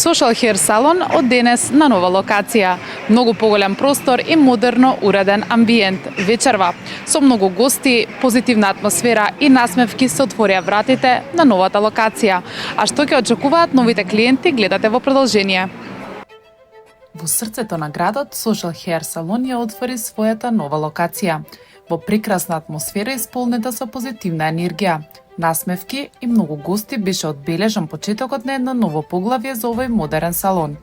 Social Hair Salon од денес на нова локација. Многу поголем простор и модерно уреден амбиент. Вечерва со многу гости, позитивна атмосфера и насмевки се отворија вратите на новата локација. А што ќе очекуваат новите клиенти, гледате во продолжение. Во срцето на градот, Social Hair Salon ја отвори својата нова локација. Во прекрасна атмосфера исполнета со позитивна енергија. Насмевки и многу гости беше одбележан почетокот на едно ново поглавје за овој модерен салон.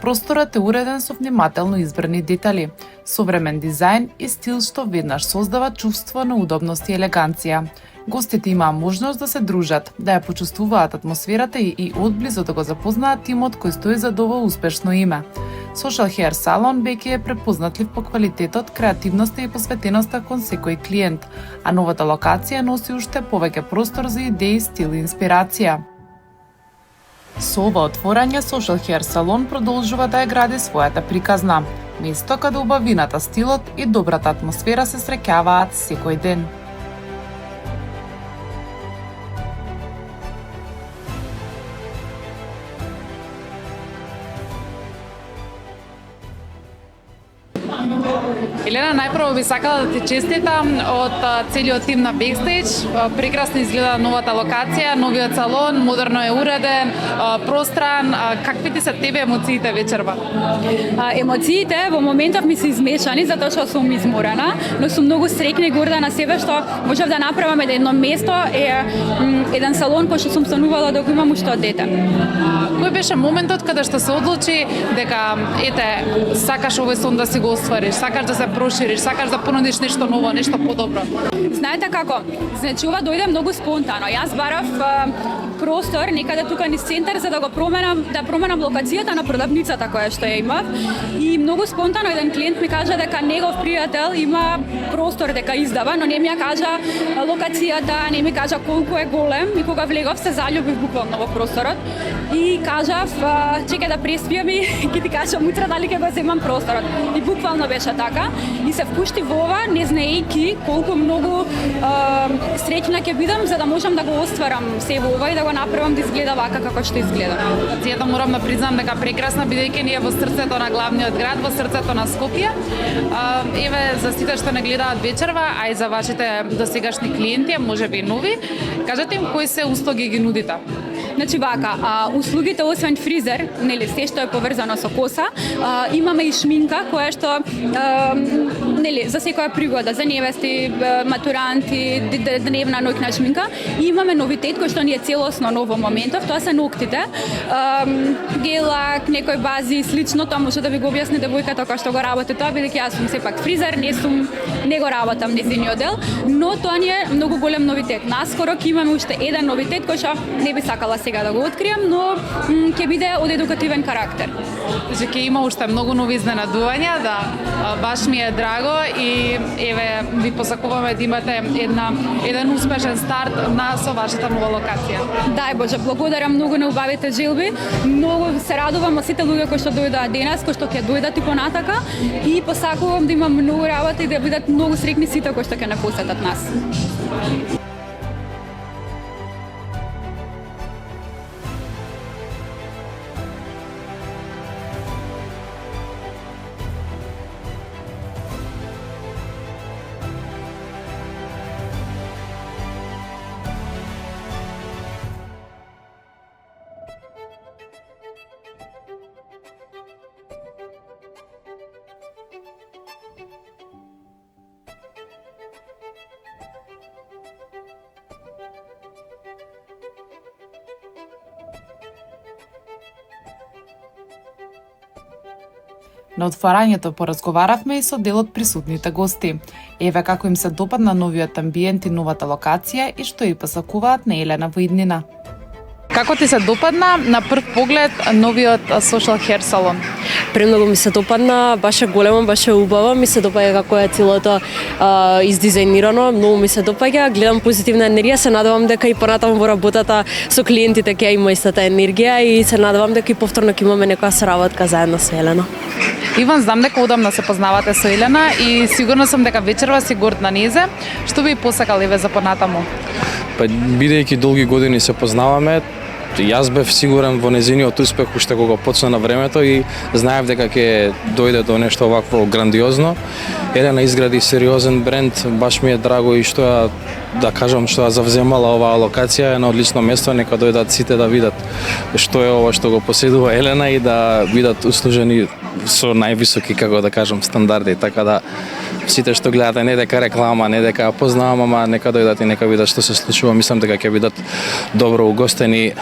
Просторот е уреден со внимателно избрани детали, современ дизајн и стил што веднаш создава чувство на удобност и елеганција. Гостите имаа можност да се дружат, да ја почувствуваат атмосферата и одблизо да го запознаат тимот кој стои зад ова успешно име. Social Hair Salon веќе е препознатлив по квалитетот, креативноста и посветеноста кон секој клиент, а новата локација носи уште повеќе простор за идеи, стил и инспирација. Со ова отворање, Social Hair Salon продолжува да ја гради својата приказна, место каде убавината, стилот и добрата атмосфера се среќаваат секој ден. Елена, најпрво би сакала да ти честитам од целиот тим на Backstage. Прекрасно изгледа новата локација, новиот салон, модерно е уреден, простран. Какви ти се тебе емоциите вечерва? Емоциите во моментов ми се измешани затоа што сум изморена, но сум многу среќна и горда на себе што можев да направам едно место, еден салон кој што сум санувала да го имам уште од дете. Кој беше моментот каде што се одлучи дека сакаш овој сон да си го оствариш, сакаш да се прошириш, сакаш да понудиш нешто ново, нешто подобро? Знаете како? Значи ова дојде многу спонтано. Јас барав простор некаде тука низ центар за да го променам локацијата на продавницата која што ја имав. И многу спонтано еден клиент ми кажа дека негов пријател има простор дека издава, но не ми ја кажа локацијата, не ми кажа колку е голем. И кога влегов се заљубив буквално во просторот и кажав чекај да преспијам и ќе ти кажам утре дали ќе го земам просторот. И буквално беше така. И се впушти во ова, не знаејќи колку многу среќна ќе бидам за да можам да го остварам се во ова и да го направам да изгледа вака како што изгледа. Локацијата морам да признам дека прекрасна, бидејќи ние во срцето на главниот град, во срцето на Скопје. Еве за сите што не гледаат вечерва, а и за вашите досегашни клиенти, можеби и нови, кажете им кои се услуги ги нудите? Значи вака, услугите освен фризер, нели се што е поврзано со коса, имаме и шминка која што нели за секоја пригода, за невести, матуранти, дневна ноќна шминка. И имаме новитет кој што ни е целосно нов во моментов, тоа се ноктите. Гелак, некои бази и слично, тоа може да ви го објасни девојката која што го работи тоа, бидејќи јас сум сепак фризер, не го работам нејзиниот дел, но тоа ни е многу голем новитет. Наскоро ќе имаме уште еден новитет кој што не би сакала сега да го откријам, но ќе биде од едукативен карактер. Значи ќе има уште многу нови изненадувања, да, баш ми е драго и еве ви посакуваме да имате еден успешен старт со вашата нова локација. Дај Боже, благодарам многу на убавите желби. Многу се радувам од сите луѓе кои што дојдоа денес, кои што ќе дојдат и понатака и посакувам да имам многу работа и да бидат многу среќни сите кои што ќе не посетат нас. На отворањето поразговаравме и со дел од присутните гости. Еве како им се допадна новиот амбиент и новата локација и што и посакуваат на Елена во иднина. Како ти се допадна на прв поглед новиот Social Hair Salon? Премногу ми се допадна, баш е големо, баш е убаво, ми се допаѓа како е целото издизајнирано, многу ми се допаѓа, гледам позитивна енергија, се надевам дека и понатаму во работата со клиентите ќе има истата енергија и се надевам дека и повторно ќе имаме некоја соработка заедно со Елена. Иван, знам дека одамна се познавате со Елена и сигурно сум дека вечерва си горд на незе. Што би посакал еве за понатаму? Бидејќи долги години се познаваме, Јас бев сигурен во незиниот успех уште кога почна на времето и знаев дека ќе дојде до нешто вакво грандиозно. Елена изгради сериозен бренд, баш ми е драго и што ја, да кажам, што ја завземала оваа локација е на одлично место, нека дојдат сите да видат што е ова што го поседува Елена и да бидат услужени со највисоки, како да кажам, стандарди, така да сите што гледате не дека реклама, не дека ја познавам, ама нека дојдат и нека видат што се случува, мислам дека ќе бидат добро угостени.